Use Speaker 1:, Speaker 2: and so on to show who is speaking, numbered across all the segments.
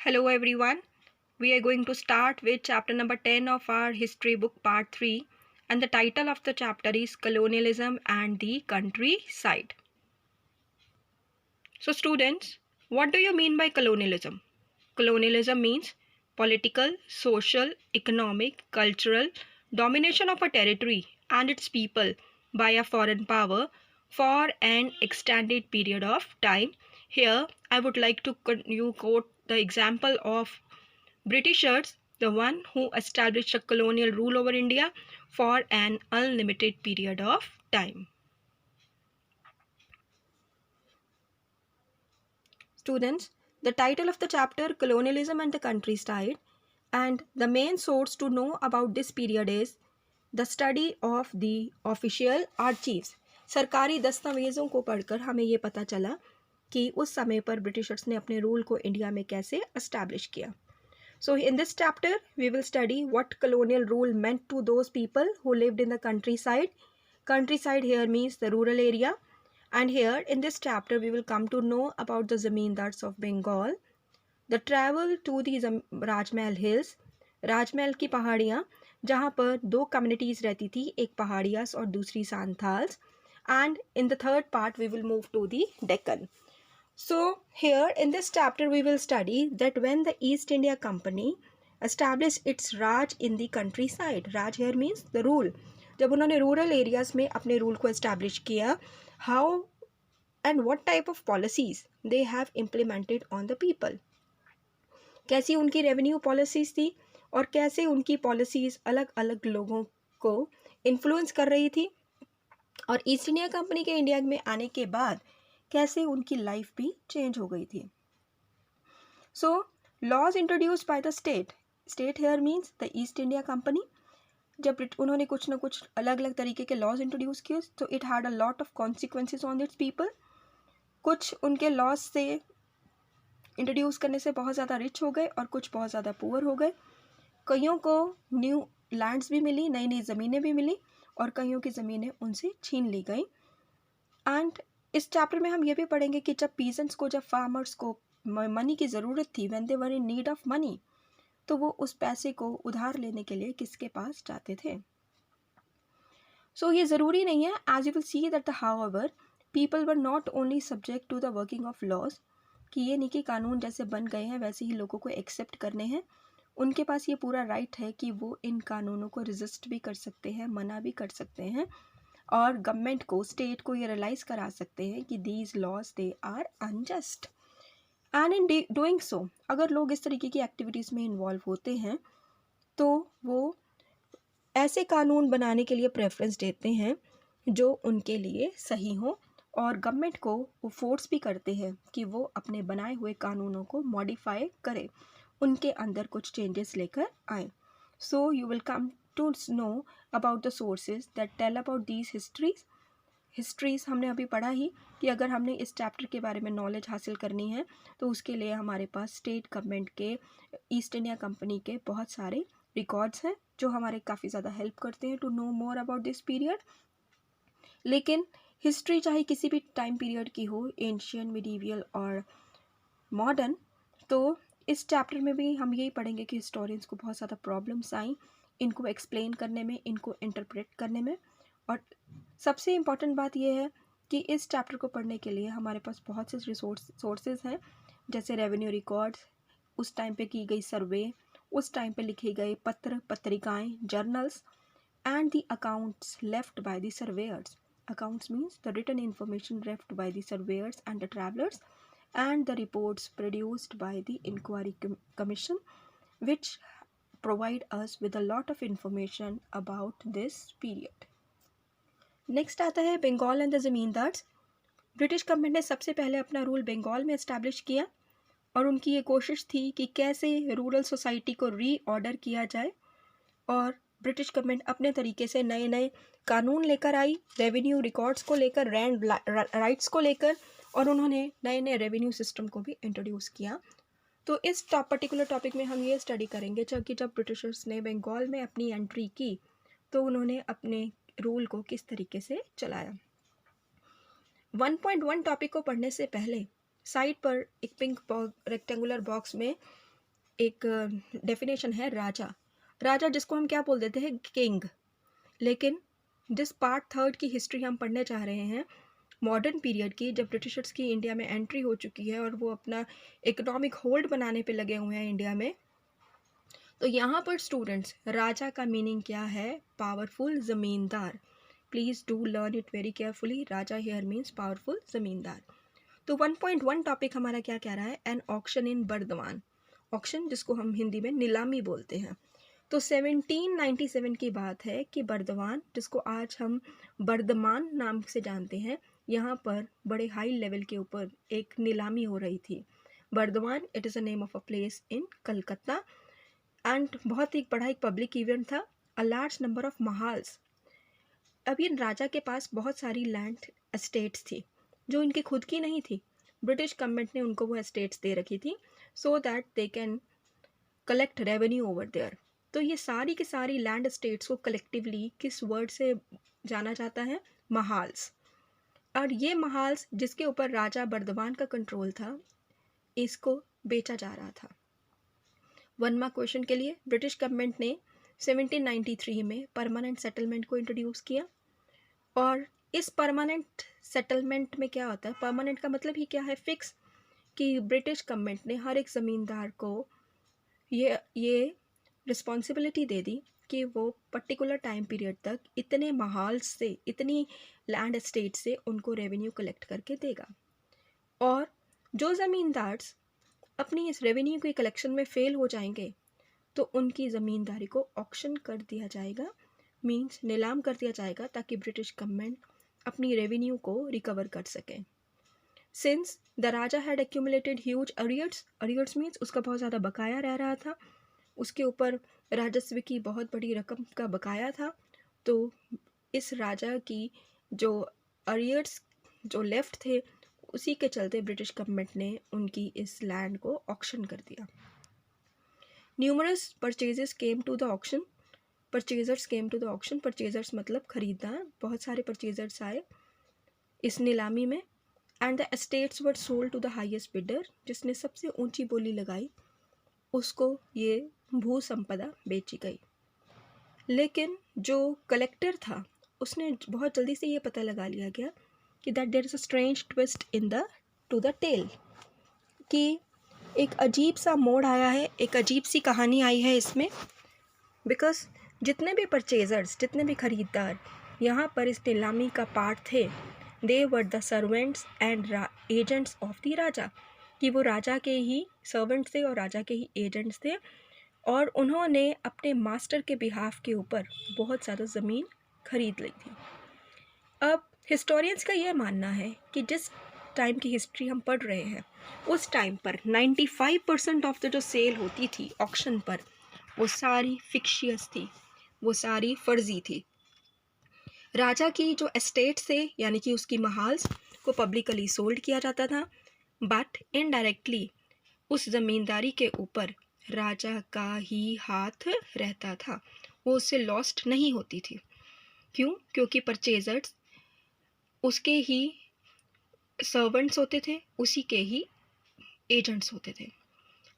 Speaker 1: Hello everyone. We are going to start with chapter number 10 of our history book part 3, and the title of the chapter is Colonialism and the Countryside. So students, what do you mean by colonialism? Colonialism means political, social, economic, cultural domination of a territory and its people by a foreign power for an extended period of time. Here I would like to quote the example of Britishers, the one who established a colonial rule over India for an unlimited period of time. Students, the title of the chapter Colonialism and the Countryside, and the main source to know about this period is the study of the official archives. सरकारी दस्तावेज़ों को पढ़कर हमें ये पता चला कि उस समय पर ब्रिटिशर्स ने अपने रूल को इंडिया में कैसे एस्टैब्लिश किया. So in this chapter, we will study what colonial rule meant to those people who lived in the countryside. Countryside here means the rural area. And here in this chapter, we will come to know about the zamindars of Bengal, the travel to the Rajmahal Hills, राजमहल की पहाड़ियाँ जहाँ पर दो communities रहती थी, एक पहाड़ियास और दूसरी सांथाल्स. And in the third part, we will move to the Deccan. So here in this chapter we will study that when the East India Company established its Raj in the countryside. Raj here means the rule. जब उन्होंने rural areas में अपने rule को establish किया, how and what type of policies they have implemented on the people. कैसी उनकी revenue policies थी और कैसे उनकी पॉलिसीज अलग अलग लोगों को इन्फ्लुएंस कर रही थी, और ईस्ट इंडिया कंपनी के इंडिया में आने के बाद कैसे उनकी लाइफ भी चेंज हो गई थी. So laws introduced by the state. State here means the East India Company. जब उन्होंने कुछ ना कुछ अलग अलग तरीके के लॉज इंट्रोड्यूस किए तो it had a lot of consequences on it's people. कुछ उनके लॉज से इंट्रोड्यूस करने से बहुत ज़्यादा रिच हो गए और कुछ बहुत ज़्यादा पुअर हो गए. कईयों को न्यू लैंड्स भी मिली, नई नई ज़मीनें भी मिली, और कईयों की ज़मीनें उनसे छीन ली गई. एंड इस चैप्टर में हम ये भी पढ़ेंगे कि जब पीजेंट्स को, जब फार्मर्स को मनी की ज़रूरत थी, when they were in need of money, तो वो उस पैसे को उधार लेने के लिए किसके पास जाते थे. सो ये ज़रूरी नहीं है, as you will see that the however people were not only subject to the working of laws, कि ये नहीं कि कानून जैसे बन गए हैं वैसे ही लोगों को एक्सेप्ट करने हैं. उनके पास ये पूरा राइट है कि वो इन कानूनों को रेजिस्ट भी कर सकते हैं, मना भी कर सकते हैं, और गवर्नमेंट को, स्टेट को ये रियलाइज़ करा सकते हैं कि these laws they are unjust. And in doing so, अगर लोग इस तरीके की एक्टिविटीज़ में इन्वॉल्व होते हैं तो वो ऐसे कानून बनाने के लिए प्रेफरेंस देते हैं जो उनके लिए सही हो, और गवर्नमेंट को वो फोर्स भी करते हैं कि वो अपने बनाए हुए कानूनों को मॉडिफाई करे, उनके अंदर कुछ चेंजेस लेकर आए. So you will come to know about the sources that tell about these histories. हमने अभी पढ़ा ही कि अगर हमने इस चैप्टर के बारे में नॉलेज हासिल करनी है तो उसके लिए हमारे पास स्टेट गवर्नमेंट के, ईस्ट इंडिया कंपनी के बहुत सारे रिकॉर्ड्स हैं जो हमारे काफ़ी ज़्यादा हेल्प करते हैं to know more about this period. लेकिन हिस्ट्री चाहे किसी भी टाइम पीरियड की हो, एंशियंट, मिडीवियल और मॉडर्न, तो इस चैप्टर में भी हम यही पढ़ेंगे कि हिस्टोरियंस को बहुत ज़्यादा प्रॉब्लम्स आई इनको एक्सप्लेन करने में, इनको इंटरप्रेट करने में. और सबसे इम्पॉर्टेंट बात यह है कि इस चैप्टर को पढ़ने के लिए हमारे पास बहुत से सोर्सेज हैं, जैसे रेवेन्यू रिकॉर्ड्स, उस टाइम पे की गई सर्वे, उस टाइम पे लिखे गए पत्र पत्रिकाएं, journals, and the accounts left by the surveyor's. Accounts means the written information left by the surveyors and the travelers, and the reports produced by the inquiry commission, which provide us with a lot of information about this period. Next आता है Bengal and the zamindars. British government ने सबसे पहले अपना rule Bengal में establish किया, और उनकी ये कोशिश थी कि कैसे रूरल सोसाइटी को रीऑर्डर किया जाए, और ब्रिटिश गवर्नमेंट अपने तरीके से नए नए कानून लेकर आई, रेवेन्यू रिकॉर्ड्स को लेकर, लैंड राइट्स को लेकर, और उन्होंने नए नए रेवेन्यू सिस्टम को भी इंट्रोड्यूस किया. तो इस पर्टिकुलर टॉपिक में हम ये स्टडी करेंगे कि जब ब्रिटिशर्स ने बंगाल में अपनी एंट्री की तो उन्होंने अपने रूल को किस तरीके से चलाया. 1.1 टॉपिक को पढ़ने से पहले साइड पर एक पिंक रेक्टेंगुलर बॉक्स में एक डेफिनेशन है राजा। राजा जिसको हम क्या बोल देते हैं, किंग। लेकिन जिस पार्ट थर्ड की हिस्ट्री हम पढ़ने जा रहे हैं, मॉडर्न पीरियड की, जब ब्रिटिशर्स की इंडिया में एंट्री हो चुकी है और वो अपना इकोनॉमिक होल्ड बनाने पे लगे हुए हैं इंडिया में, तो यहाँ पर स्टूडेंट्स, राजा का मीनिंग क्या है? पावरफुल ज़मींदार। Please do learn it very carefully. Raja here means powerful ज़मींदार। तो 1.1 टॉपिक हमारा क्या कह रहा है? एन ऑक्शन इन बर्दवान। ऑक्शन जिसको हम हिंदी में नीलामी बोलते हैं। तो 1797 की बात है कि बर्दवान, जिसको आज हम बर्दमान नाम से जानते हैं, यहाँ पर बड़े हाई लेवल के ऊपर एक नीलामी हो रही थी। Burdwan, it is a name of a place in Calcutta, and बहुत ही बड़ा एक पब्लिक इवेंट था। A large number of mahals. अब इन राजा के पास बहुत सारी लैंड एस्टेट्स थी जो इनकी खुद की नहीं थी। ब्रिटिश गवर्नमेंट ने उनको वो एस्टेट्स दे रखी थी so that they can collect revenue over there. तो ये सारी की सारी लैंड एस्टेट्स को कलेक्टिवली किस वर्ड से जाना जाता है? महाल्स। और ये महाल्स जिसके ऊपर राजा बर्दवान का कंट्रोल था, इसको बेचा जा रहा था। 1 मार्क क्वेश्चन के लिए, ब्रिटिश गवर्नमेंट ने 1793 में परमानेंट सेटलमेंट को इंट्रोड्यूस किया। और इस परमानेंट सेटलमेंट में क्या होता है? परमानेंट का मतलब ही क्या है? फिक्स। कि ब्रिटिश गवर्नमेंट ने हर एक ज़मींदार को ये रिस्पॉन्सिबिलिटी दे दी कि वो पर्टिकुलर टाइम पीरियड तक इतने महाल्स से, इतनी लैंड एस्टेट से उनको रेवेन्यू कलेक्ट करके देगा। और जो ज़मींदार अपनी इस रेवेन्यू के कलेक्शन में फ़ेल हो जाएंगे तो उनकी ज़मींदारी को ऑक्शन कर दिया जाएगा, मीन्स नीलाम कर दिया जाएगा, ताकि ब्रिटिश गवर्नमेंट अपनी रेवेन्यू को रिकवर कर सके। Since the Raja had accumulated huge arrears, arrears means उसका बहुत ज़्यादा बकाया रह रहा था, उसके ऊपर राजस्व की बहुत बड़ी रकम का बकाया था। तो इस राजा की जो अरियर्स जो लेफ्ट थे, उसी के चलते ब्रिटिश गवर्नमेंट ने उनकी इस लैंड को ऑक्शन कर दिया। Numerous purchases came to the auction. Purchasers came to the auction. Purchasers मतलब खरीददार, बहुत सारे परचेजर्स आए इस नीलामी में। And the estates were sold to the highest bidder. जिसने सबसे ऊंची बोली लगाई उसको ये भू संपदा बेची गई। लेकिन जो कलेक्टर था उसने बहुत जल्दी से ये पता लगा लिया गया कि that there is a strange twist in the to the tale, कि एक अजीब सा मोड़ आया है, एक अजीब सी कहानी आई है इसमें। बिकॉज जितने भी परचेजर्स, जितने भी खरीददार यहाँ पर इस नीलामी का पार्ट थे, they were the servants and agents of the raja, कि वो राजा के ही सर्वेंट्स थे और राजा के ही एजेंट्स थे, और उन्होंने अपने मास्टर के बिहाफ के ऊपर बहुत ज़्यादा ज़मीन खरीद ली थी। अब हिस्टोरियंस का ये मानना है कि जिस टाइम की हिस्ट्री हम पढ़ रहे हैं, उस टाइम पर 95% ऑफ द जो सेल होती थी ऑक्शन पर, वो सारी फिक्शियस थी, वो सारी फर्जी थी। राजा की जो एस्टेट्स थे, यानी कि उसकी महाल्स को पब्लिकली सोल्ड किया जाता था, बट इनडायरेक्टली उस ज़मींदारी के ऊपर राजा का ही हाथ रहता था, वो उससे लॉस्ट नहीं होती थी। क्यों? क्योंकि परचेजर्स उसके ही सर्वेंट्स होते थे, उसी के ही एजेंट्स होते थे।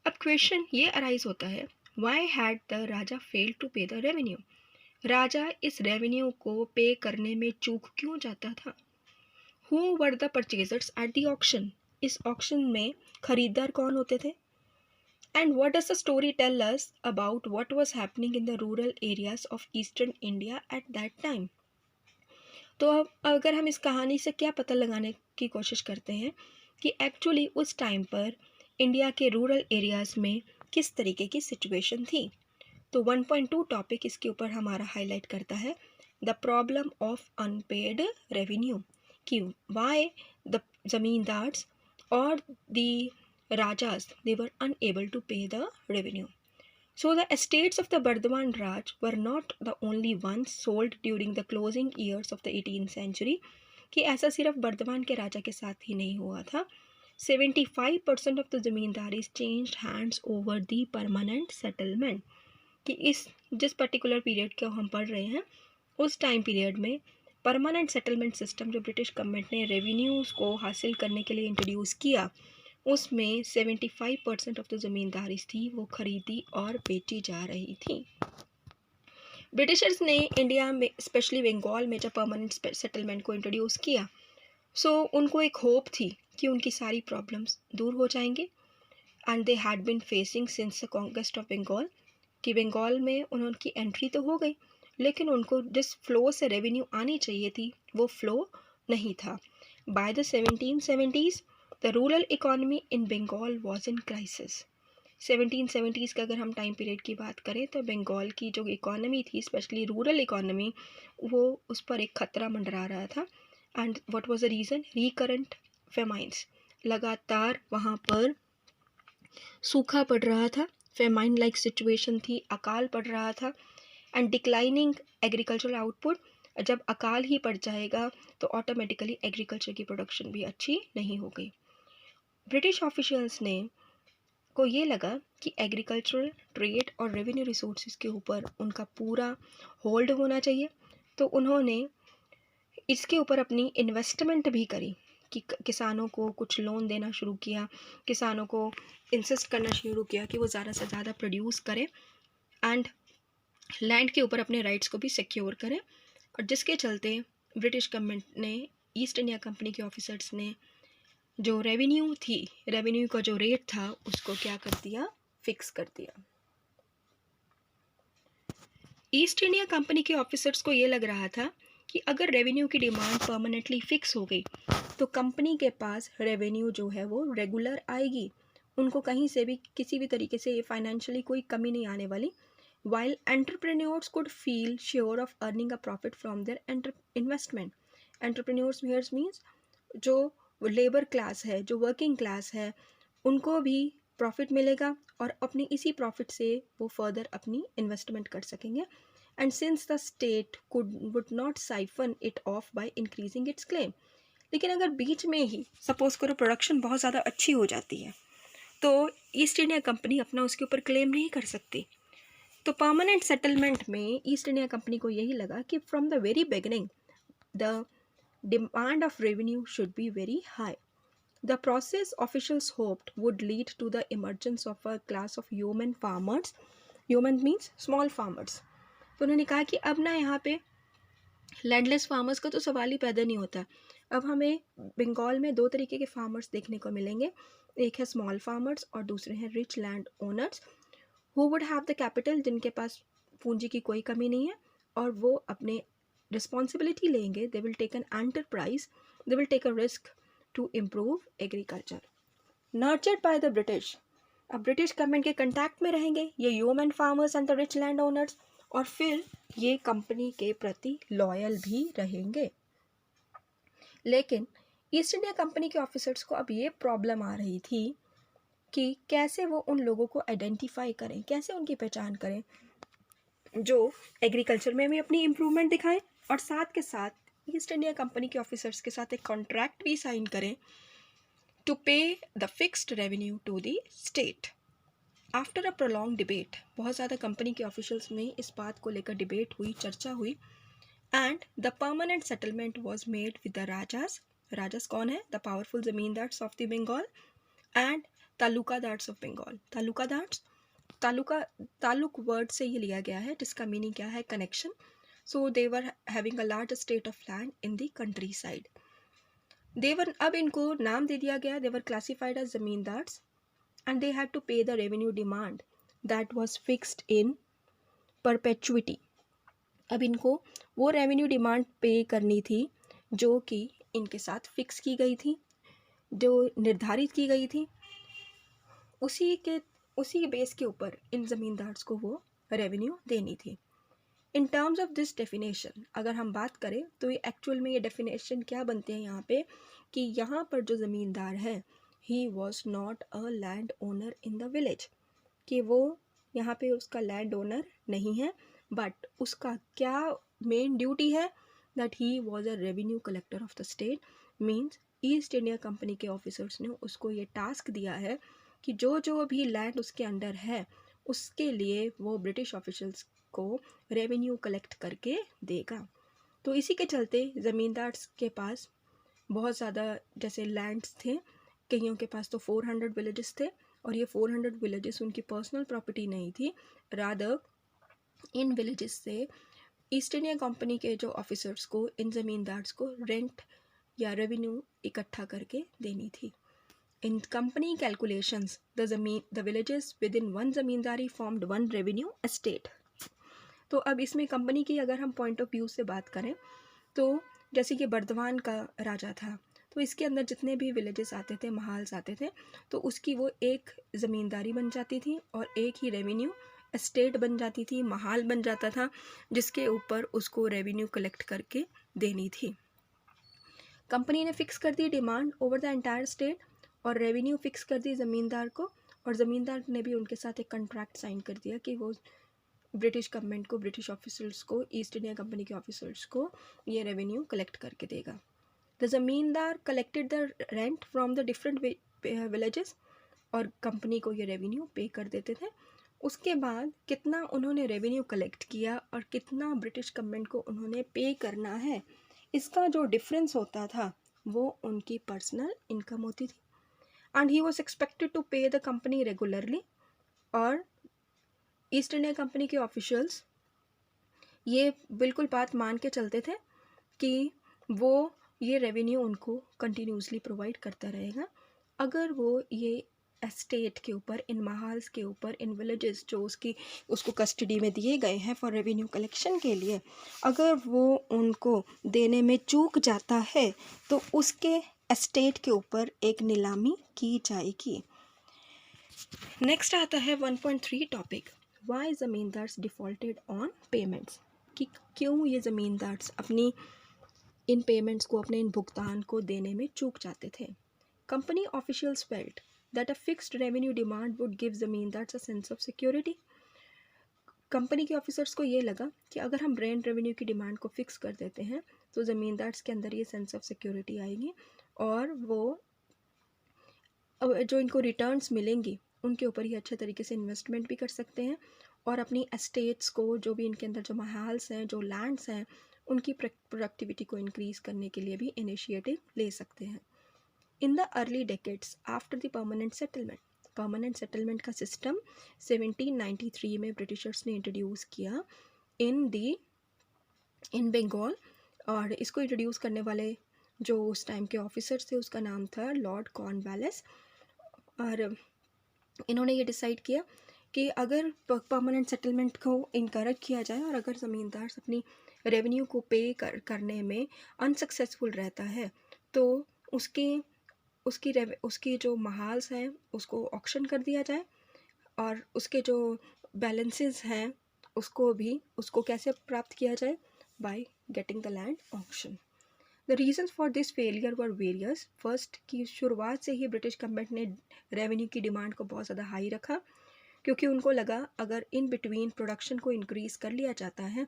Speaker 1: अब क्वेश्चन ये अराइज होता है, why had the raja fail to pay the revenue? राजा इस रेवेन्यू को पे करने में चूक क्यों जाता था? Who were the purchasers at the auction? इस ऑक्शन में खरीदार कौन होते थे? And what does the story tell us about what was happening in the rural areas of eastern India at that time? तो अब अगर हम इस कहानी से क्या पता लगाने की कोशिश करते हैं कि एक्चुअली उस टाइम पर इंडिया के रूरल एरियाज़ में किस तरीके की सिचुएशन थी, तो 1.2 टॉपिक इसके ऊपर हमारा हाईलाइट करता है the problem of unpaid revenue, कि वाई द जमींदार्स और the rajas they were unable to pay the revenue. So the estates of the Bardhaman Raj were not the only ones sold during the closing years of the 18th century, कि ऐसा सिर्फ बर्धमान के राजा के साथ ही नहीं हुआ था. 75% of the ज़मींदारीज changed hands over the permanent settlement, कि इस जिस पर्टिकुलर पीरियड का हम पढ़ रहे हैं, उस टाइम पीरियड में परमानेंट सेटलमेंट सिस्टम जो ब्रिटिश गवर्नमेंट ने रेवेन्यूज़ को हासिल करने के लिए इंट्रोड्यूस किया, उसमें 75% ऑफ द ज़मींदारी थी वो खरीदी और बेची जा रही थी। ब्रिटिशर्स ने इंडिया में स्पेशली बंगाल में जब परमानेंट सेटलमेंट को इंट्रोड्यूस किया, उनको एक होप थी कि उनकी सारी प्रॉब्लम्स दूर हो जाएंगे। And they had been facing since the conquest of Bengal, कि बंगाल में उनकी एंट्री तो हो गई, लेकिन उनको जिस फ्लो से रेवेन्यू आनी चाहिए थी वो फ्लो नहीं था। By the 1770s the rural economy in Bengal was in crisis. 1770s का अगर हम टाइम पीरियड की बात करें तो बंगाल की जो इकोनॉमी थी, स्पेशली रूरल इकोनॉमी, वो उस पर एक खतरा मंडरा रहा था। And what was the reason? Recurrent famines, लगातार वहाँ पर सूखा पड़ रहा था, फेमाइन लाइक सिचुएशन थी, अकाल पड़ रहा था। एंड डिक्लाइनिंग एग्रीकल्चरल आउटपुट, जब अकाल ही पड़ जाएगा तो ऑटोमेटिकली एग्रीकल्चर की प्रोडक्शन भी अच्छी नहीं हो गई। ब्रिटिश ऑफिशियल्स ने को ये लगा कि एग्रीकल्चरल, ट्रेड और रेवेन्यू रिसोर्सेज के ऊपर उनका पूरा होल्ड होना चाहिए, तो उन्होंने इसके ऊपर अपनी इन्वेस्टमेंट भी करी कि किसानों को कुछ लोन देना शुरू किया, किसानों को इंसिस्ट करना शुरू किया कि वो ज़्यादा से ज़्यादा प्रोड्यूस करें एंड लैंड के ऊपर अपने राइट्स को भी सिक्योर करें। और जिसके चलते ब्रिटिश गवर्नमेंट ने, ईस्ट इंडिया कंपनी के ऑफिसर्स ने जो रेवेन्यू का जो रेट था उसको क्या कर दिया? फिक्स कर दिया। ईस्ट इंडिया कंपनी के ऑफिसर्स को ये लग रहा था कि अगर रेवेन्यू की डिमांड परमानेंटली फिक्स हो गई तो कंपनी के पास रेवेन्यू जो है वो रेगुलर आएगी, उनको कहीं से भी किसी भी तरीके से फाइनेंशियली कोई कमी नहीं आने वाली। While entrepreneurs could feel sure of earning a profit from their investment. Entrepreneurs here's means जो लेबर क्लास है, जो वर्किंग क्लास है, उनको भी प्रॉफिट मिलेगा और अपनी इसी प्रॉफिट से वो फर्दर अपनी इन्वेस्टमेंट कर सकेंगे। And since the state would not siphon it of by increasing its claim. लेकिन अगर बीच में ही सपोज करो प्रोडक्शन बहुत ज़्यादा अच्छी हो जाती है तो ईस्ट इंडिया कंपनी अपना उसके ऊपर क्लेम नहीं कर सकती। तो परमानेंट सेटलमेंट में ईस्ट इंडिया कंपनी को यही लगा कि from the very beginning the demand of revenue should be very high. The process officials hoped would lead to the emergence of a class of yeoman farmers. Yeoman means small farmers. तो उन्होंने कहा कि अब ना यहाँ पे landless farmers का तो सवाल ही पैदा नहीं होता। अब हमें बंगाल में दो तरीके के फार्मर्स देखने को मिलेंगे, एक है स्मॉल फार्मर्स और दूसरे हैं rich land owners who would have the capital, जिनके पास पूंजी की कोई कमी नहीं है और वो अपने रिस्पॉन्सिबिलिटी लेंगे, they will take an enterprise, they will take a risk to improve agriculture. Nurtured by the British, अब ब्रिटिश गवर्नमेंट के कंटैक्ट में रहेंगे ये human farmers and the rich land owners, और फिर ये कंपनी के प्रति लॉयल भी रहेंगे। लेकिन ईस्ट इंडिया कंपनी के ऑफिसर्स को अब ये प्रॉब्लम आ रही थी कि कैसे वो उन लोगों को आइडेंटिफाई करें, कैसे उनकी पहचान करें जो एग्रीकल्चर में भी अपनी इम्प्रूवमेंट दिखाएं और साथ के साथ ईस्ट इंडिया कंपनी के ऑफिसर्स के साथ एक कॉन्ट्रैक्ट भी साइन करें to pay the fixed revenue to the state. After a prolong debate, बहुत ज़्यादा कंपनी के ऑफिशियल्स में इस बात को लेकर डिबेट हुई, चर्चा हुई, and the permanent settlement was made with the rajas. Rajas कौन है? The powerful zamindars of the Bengal and talukdars of Bengal. Taluk word से ये लिया गया है जिसका मीनिंग क्या है? Connection. So they were having a large state of land in the country side. अब इनको नाम दे दिया गया, they were classified as zamindars and they had to pay the revenue demand that was fixed in perpetuity। अब इनको वो revenue demand पे करनी थी जो कि इनके साथ फिक्स की गई थी, जो निर्धारित की गई थी, उसी बेस के ऊपर इन ज़मींदार्स को वो रेवेन्यू देनी थी। In terms of this definition अगर हम बात करें तो ये एक्चुअल में ये डेफिनेशन क्या बनते हैं यहाँ पे कि यहाँ पर जो ज़मींदार है he was not a land owner in the village, कि वो यहाँ पे उसका लैंड ओनर नहीं है, बट उसका क्या मेन ड्यूटी है? That he was a revenue collector of the state. Means east India company के ऑफिसर्स ने उसको ये टास्क दिया है कि जो भी लैंड उसके अंडर है उसके लिए वो ब्रिटिश ऑफिशियल्स को रेवेन्यू कलेक्ट करके देगा। तो इसी के चलते ज़मींदार्स के पास बहुत ज़्यादा जैसे लैंड्स थे कईयों के पास तो 400 विलेजेस थे, और ये 400 विलेजेस उनकी पर्सनल प्रॉपर्टी नहीं थी, रादर इन विलेजेस से ईस्ट इंडिया कंपनी के जो ऑफिसर्स को, इन ज़मींदार्स को रेंट या रेवेन्यू इकट्ठा करके देनी थी. In company calculations, the villages within one ज़मींदारी formed one revenue estate. तो अब इसमें कंपनी की अगर हम पॉइंट ऑफ व्यू से बात करें तो जैसे कि बर्दवान का राजा था, तो इसके अंदर जितने भी विलेजेस आते थे, महाल्स आते थे, तो उसकी वो एक ज़मींदारी बन जाती थी और एक ही रेवेन्यू एस्टेट बन जाती थी, महाल बन जाता था, जिसके ऊपर उसको रेवेन्यू कलेक्ट करके देनी थी. कंपनी ने फिक्स कर दी demand over the entire state और रेवेन्यू फिक्स कर दी ज़मींदार को, और ज़मींदार ने भी उनके साथ एक कॉन्ट्रैक्ट साइन कर दिया कि वो ब्रिटिश गवर्नमेंट को, ब्रिटिश ऑफिसर्स को, ईस्ट इंडिया कंपनी के ऑफिसर्स को ये रेवेन्यू कलेक्ट करके देगा. द ज़मींदार collected the rent from the different villages और कंपनी को ये रेवेन्यू पे कर देते थे. उसके बाद कितना उन्होंने रेवेन्यू कलेक्ट किया और कितना ब्रिटिश गवर्नमेंट को उन्होंने पे करना है, इसका जो डिफरेंस होता था वो उनकी पर्सनल इनकम होती थी. And he was expected to pay the company regularly. और ईस्ट इंडिया कंपनी के ऑफिशियल्स ये बिल्कुल बात मान के चलते थे कि वो ये रेवेन्यू उनको कंटिन्यूसली प्रोवाइड करता रहेगा अगर वो ये एस्टेट के ऊपर, इन महाल्स के ऊपर, इन विलेजेस जो उसको कस्टडी में दिए गए हैं फॉर रेवेन्यू कलेक्शन के लिए, अगर वो उनको देने में चूक जाता है तो उसके एस्टेट के ऊपर एक नीलामी की जाएगी. नेक्स्ट आता है 1.3 topic, why zamindars defaulted on payments, कि क्यों ये ज़मींदार्स अपनी इन पेमेंट्स को, अपने इन भुगतान को देने में चूक जाते थे. Company officials felt that a fixed revenue demand would give zamindars a sense of security. Company के ऑफिसर्स को ये लगा कि अगर हम रेंट रेवेन्यू की डिमांड को फिक्स कर देते हैं तो ज़मींदार्स के अंदर ये सेंस ऑफ सिक्योरिटी आएगी और वो जो इनको रिटर्न्स मिलेंगी उनके ऊपर ही अच्छे तरीके से इन्वेस्टमेंट भी कर सकते हैं और अपनी एस्टेट्स को, जो भी इनके अंदर जो महाल्स हैं, जो लैंड्स हैं, उनकी प्रोडक्टिविटी को इंक्रीज़ करने के लिए भी इनिशिएटिव ले सकते हैं. In the early decades after the permanent settlement का सिस्टम 1793 में ब्रिटिशर्स ने इंट्रोड्यूस किया इन बंगाल, और इसको इंट्रोड्यूस करने वाले जो उस टाइम के ऑफिसर्स थे उसका नाम था लॉर्ड कॉर्नवालिस. और इन्होंने ये डिसाइड किया कि अगर परमानेंट सेटलमेंट को इनकरेज किया जाए और अगर ज़मींदार अपनी रेवेन्यू को पे करने में अनसक्सेसफुल रहता है तो उसकी जो महाल्स हैं उसको ऑक्शन कर दिया जाए और उसके जो बैलेंसेस हैं उसको कैसे प्राप्त किया जाए, by getting the land auction. The reasons for this failure were various. First, की शुरुआत से ही ब्रिटिश गवर्नमेंट ने रेवेन्यू की डिमांड को बहुत ज़्यादा हाई रखा क्योंकि उनको लगा अगर इन बिटवीन प्रोडक्शन को इंक्रीज़ कर लिया जाता है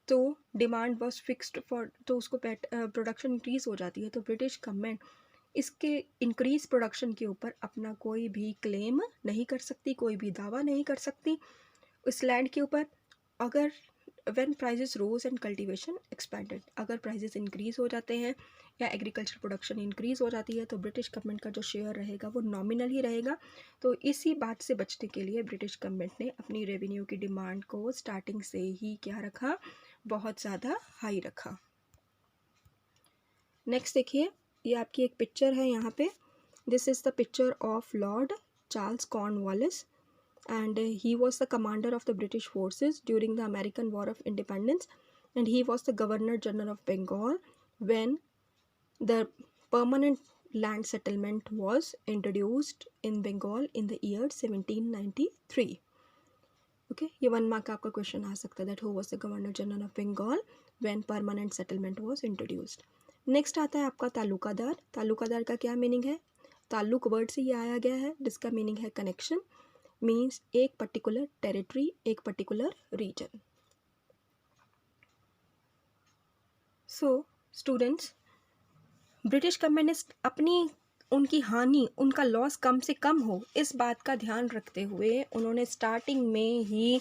Speaker 1: तो डिमांड वॉज फिक्स्ड फॉर, तो उसको प्रोडक्शन इंक्रीज़ हो जाती है तो ब्रिटिश गवर्नमेंट इसके इंक्रीज प्रोडक्शन के ऊपर अपना कोई भी क्लेम नहीं कर सकती, कोई भी दावा नहीं कर सकती उस लैंड के ऊपर. अगर when prices rose and cultivation expanded, अगर प्राइजेस इंक्रीज हो जाते हैं या एग्रीकल्चर प्रोडक्शन इंक्रीज हो जाती है तो ब्रिटिश गवर्नमेंट का जो शेयर रहेगा वो नॉमिनल ही रहेगा. तो इसी बात से बचने के लिए ब्रिटिश गवर्नमेंट ने अपनी रेवेन्यू की डिमांड को स्टार्टिंग से ही क्या रखा, बहुत ज़्यादा हाई रखा. नेक्स्ट देखिए, ये आपकी एक पिक्चर है यहाँ पे. This is the picture of Lord Charles Cornwallis and he was the commander of the British forces during the American War of Independence and he was the Governor General of Bengal when the permanent land settlement was introduced in Bengal in the year 1793. Okay, ये 1 mark का आपका question आ सकता है that who was the Governor General of Bengal when permanent settlement was introduced. Next आता है आपका तालुकादार. तालुकादार का क्या मीनिंग है? ताल्लुक वर्ड से ये आया गया है जिसका मीनिंग है कनेक्शन, मीन्स एक पर्टिकुलर टेरिटरी, एक particular region. So students, British government ने अपनी उनकी हानि, उनका लॉस कम से कम हो इस बात का ध्यान रखते हुए उन्होंने स्टार्टिंग में ही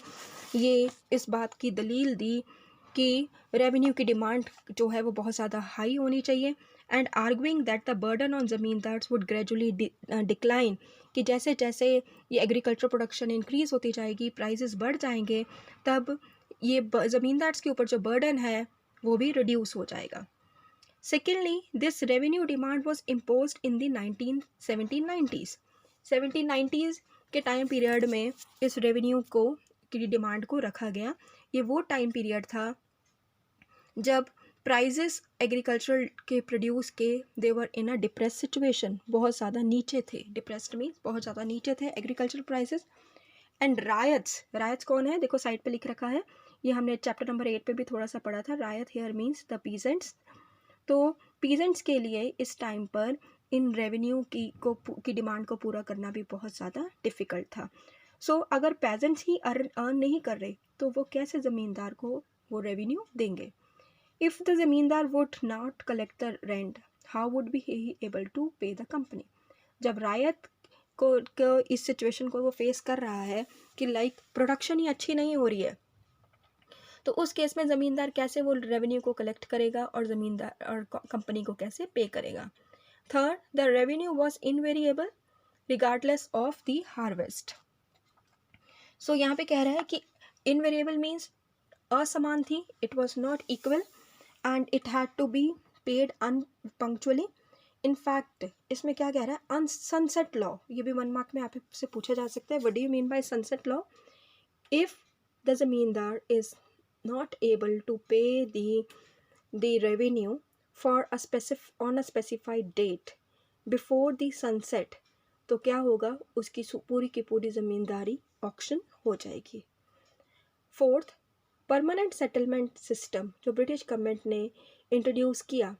Speaker 1: ये इस बात की दलील दी कि रेवेन्यू की डिमांड जो है वो बहुत ज़्यादा हाई होनी चाहिए and arguing that the burden on zamindars would gradually decline, कि जैसे जैसे ये एग्रीकल्चर प्रोडक्शन इंक्रीज होती जाएगी, प्राइसेस बढ़ जाएंगे, तब ये ज़मींदार्स के ऊपर जो बर्डन है वो भी रिड्यूस हो जाएगा. Secondly, this revenue demand was imposed in the 1790s. 1790s के टाइम पीरियड में इस रेवेन्यू को की डिमांड को रखा गया. ये वो टाइम पीरियड था जब प्राइजेस एग्रीकल्चर के प्रोड्यूस के दे वर इन अ डिप्रेस सिचुएशन, बहुत ज़्यादा नीचे थे. डिप्रेस्ड मीन्स बहुत ज़्यादा नीचे थे एग्रीकल्चर प्राइसेस. एंड रायट्स कौन है, देखो साइड पे लिख रखा है, ये हमने चैप्टर नंबर 8 पे भी थोड़ा सा पढ़ा था. रायत हेयर मीन्स द पीजेंट्स. तो पीजेंट्स के लिए इस टाइम पर इन रेवेन्यू की डिमांड को पूरा करना भी बहुत ज़्यादा डिफ़िकल्ट था. सो अगर पेजेंट्स ही अर्न नहीं कर रहे तो वो कैसे ज़मींदार को वो रेवेन्यू देंगे. If the zamindar would not collect the rent, how would be he able to pay the company. जब रायत को इस सिचुएशन को वो फेस कर रहा है कि लाइक प्रोडक्शन ही अच्छी नहीं हो रही है, तो उस केस में ज़मींदार कैसे वो रेवेन्यू को कलेक्ट करेगा और ज़मींदार और कंपनी को कैसे पे करेगा. Third, the revenue was invariable regardless of the harvest. So यहाँ पे कह रहा है कि इनवेरिएबल मीन्स असमान थी, it was not equal and it had to be paid unpunctually. In fact इसमें क्या कह रहा है, सनसेट लॉ, ये भी 1 मार्क में आपसे पूछा जा सकता है. What do you mean by sunset law. If the ज़मींदार is not able to pay the revenue for on a specified date before the sunset, तो क्या होगा, उसकी पूरी की पूरी ज़मींदारी ऑक्शन हो जाएगी. फोर्थ, परमानेंट सेटलमेंट सिस्टम जो ब्रिटिश गवर्नमेंट ने इंट्रोड्यूस किया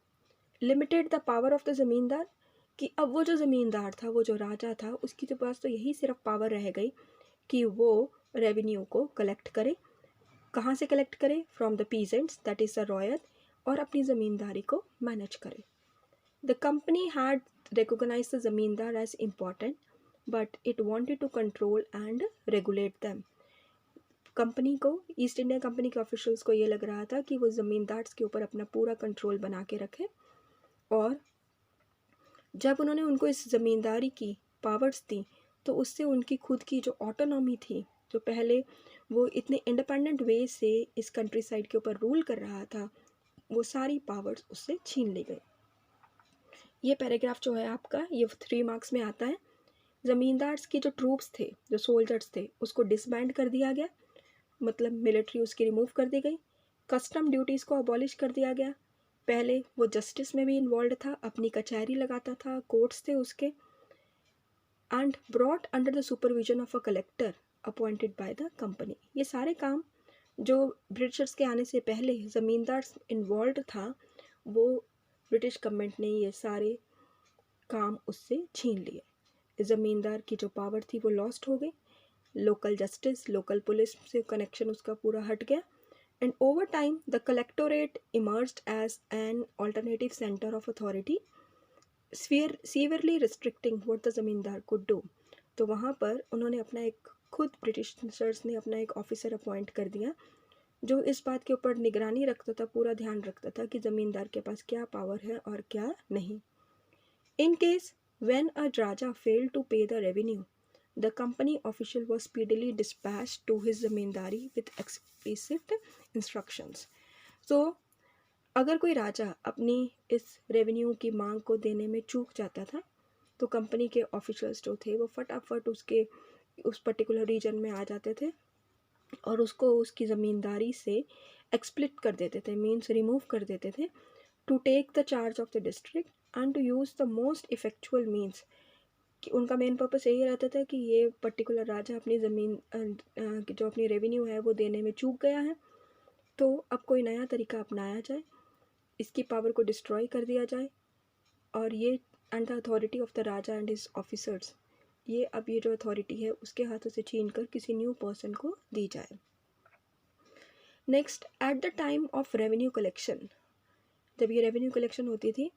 Speaker 1: limited the power of the ज़मींदार, कि अब वो जो ज़मींदार था, वो जो राजा था, उसकी तो पास तो यही सिर्फ पावर रह गई कि वो रेवेन्यू को कलेक्ट करे. कहाँ से कलेक्ट करे, from the peasants that is the royal, और अपनी ज़मींदारी को मैनेज करे. The company had recognised the zamindar as important but it wanted to control and regulate them. Company को, ईस्ट इंडिया कंपनी के ऑफिशियल्स को ये लग रहा था कि वो ज़मींदार्स के ऊपर अपना पूरा कंट्रोल बना के रखे, और जब उन्होंने उनको इस ज़मींदारी की पावर्स दी तो उससे उनकी खुद की जो ऑटोनॉमी थी, जो पहले वो इतने इंडिपेंडेंट वे से इस कंट्री साइड के ऊपर रूल कर रहा था, वो सारी पावर्स उससे छीन ली गई. ये पैराग्राफ जो है आपका, ये 3 मार्क्स में आता है. ज़मींदार्स की जो ट्रूप्स थे, जो सोल्जर्स थे, उसको डिसबैंड कर दिया गया, मतलब मिलिट्री उसकी रिमूव कर दी गई. कस्टम ड्यूटीज़ को अबॉलिश कर दिया गया. पहले वो जस्टिस में भी इन्वॉल्व था, अपनी कचहरी लगाता था, कोर्ट्स थे उसके. And brought under the supervision of a collector appointed by the company. ये सारे काम जो ब्रिटिशर्स के आने से पहले ज़मींदार इन्वॉल्व था, वो ब्रिटिश गवर्नमेंट ने ये सारे काम उससे छीन लिए. ज़मींदार की जो पावर थी वो लॉस्ट हो गई. लोकल जस्टिस, लोकल पुलिस से कनेक्शन उसका पूरा हट गया. And over time the collectorate emerged as an alternative centre of authority severely restricting what the zamindar could do. तो वहाँ पर उन्होंने अपना एक, खुद ब्रिटिशर्स ने अपना एक ऑफिसर अपॉइंट कर दिया जो इस बात के ऊपर निगरानी रखता था, पूरा ध्यान रखता था कि ज़मींदार के पास क्या पावर है और क्या नहीं. In case when a raja failed to pay the revenue, the company official was speedily dispatched to his zamindari with explicit instructions. तो अगर कोई राजा अपनी इस रेवेन्यू की मांग को देने में चूक जाता था तो कंपनी के ऑफिशियल्स जो थे वो फटाफट उसके उस पर्टिकुलर रीजन में आ जाते थे और उसको उसकी ज़मींदारी से एक्सप्लिट कर देते थे, मीन्स रिमूव कर देते थे. To take the charge of the district and to use the most effectual means, कि उनका मेन पर्पस यही रहता था कि ये पर्टिकुलर राजा अपनी ज़मीन जो अपनी रेवेन्यू है वो देने में चूक गया है, तो अब कोई नया तरीका अपनाया जाए, इसकी पावर को डिस्ट्रॉय कर दिया जाए, और ये and the authority of the Raja and his officers, ये अब ये जो अथॉरिटी है उसके हाथों से छीन कर किसी न्यू पर्सन को दी जाए. Next, at the time of revenue collection, जब ये रेवेन्यू कलेक्शन होती थी,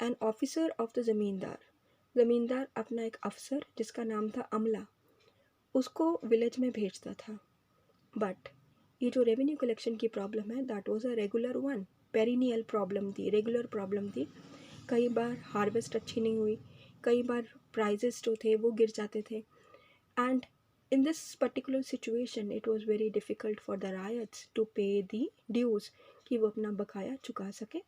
Speaker 1: एन ऑफिसर ऑफ द ज़मींदार अपना एक अफसर जिसका नाम था अमला, उसको विलेज में भेजता था. बट ये जो रेवेन्यू कलेक्शन की प्रॉब्लम है, that was a regular one, perennial problem थी, रेगुलर प्रॉब्लम थी. कई बार हार्वेस्ट अच्छी नहीं हुई, कई बार प्राइजेस जो थे वो गिर जाते थे। And in this particular situation it was very difficult for the ryots to pay the ड्यूज़, कि वो अपना बकाया चुका सके।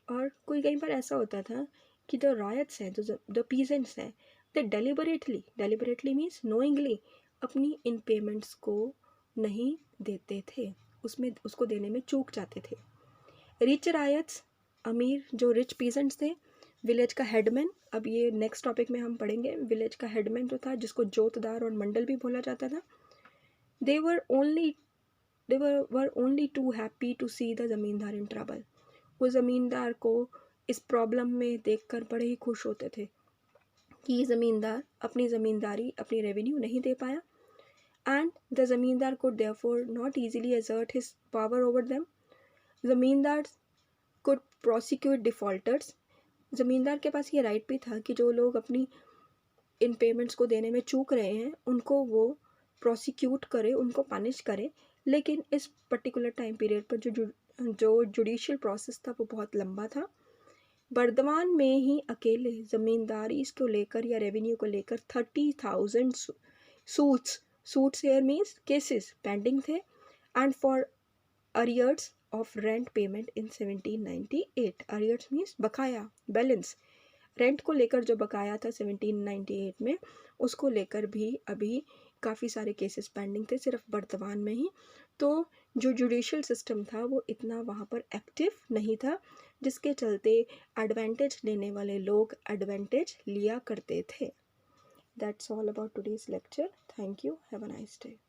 Speaker 1: और कई बार ऐसा होता था कि जो रायट्स हैं, जो द पीजेंट्स हैं, दे डेलिबरेटली मीन्स नोइंगली अपनी इन पेमेंट्स को नहीं देते थे, उसमें उसको देने में चूक जाते थे। रिच रायट्स, अमीर जो रिच पीजेंट्स थे, विलेज का हेडमैन, अब ये नेक्स्ट टॉपिक में हम पढ़ेंगे, विलेज का हेडमैन जो था, जिसको जोतदार और मंडल भी बोला जाता था, they were only too happy to see the zamindar in trouble. वो ज़मींदार को इस प्रॉब्लम में देखकर बड़े ही खुश होते थे कि ये ज़मींदार अपनी ज़मींदारी, अपनी रेवेन्यू नहीं दे पाया। एंड द ज़मींदार could therefore not easily assert his power over them. ज़मींदार could prosecute defaulters. ज़मींदार के पास ये राइट भी था कि जो लोग अपनी इन पेमेंट्स को देने में चूक रहे हैं उनको वो प्रोसिक्यूट करे, उनको पनिश करे। लेकिन इस पर्टिकुलर टाइम पीरियड पर जो जुडिशियल प्रोसेस था वो बहुत लंबा था। बर्दवान में ही अकेले ज़मींदारी को लेकर या रेवेन्यू को लेकर 30,000 suits here means cases pending थे, and for arrears of rent payment in 1798। Arrears means बकाया, बैलेंस, रेंट को लेकर जो बकाया था 1798 में, उसको लेकर भी अभी काफ़ी सारे केसेस पेंडिंग थे सिर्फ बर्दवान में ही। तो जो जुडिशियल सिस्टम था वो इतना वहाँ पर एक्टिव नहीं था, जिसके चलते एडवांटेज लेने वाले लोग एडवांटेज लिया करते थे। That's all about today's lecture. Thank you, have a nice day.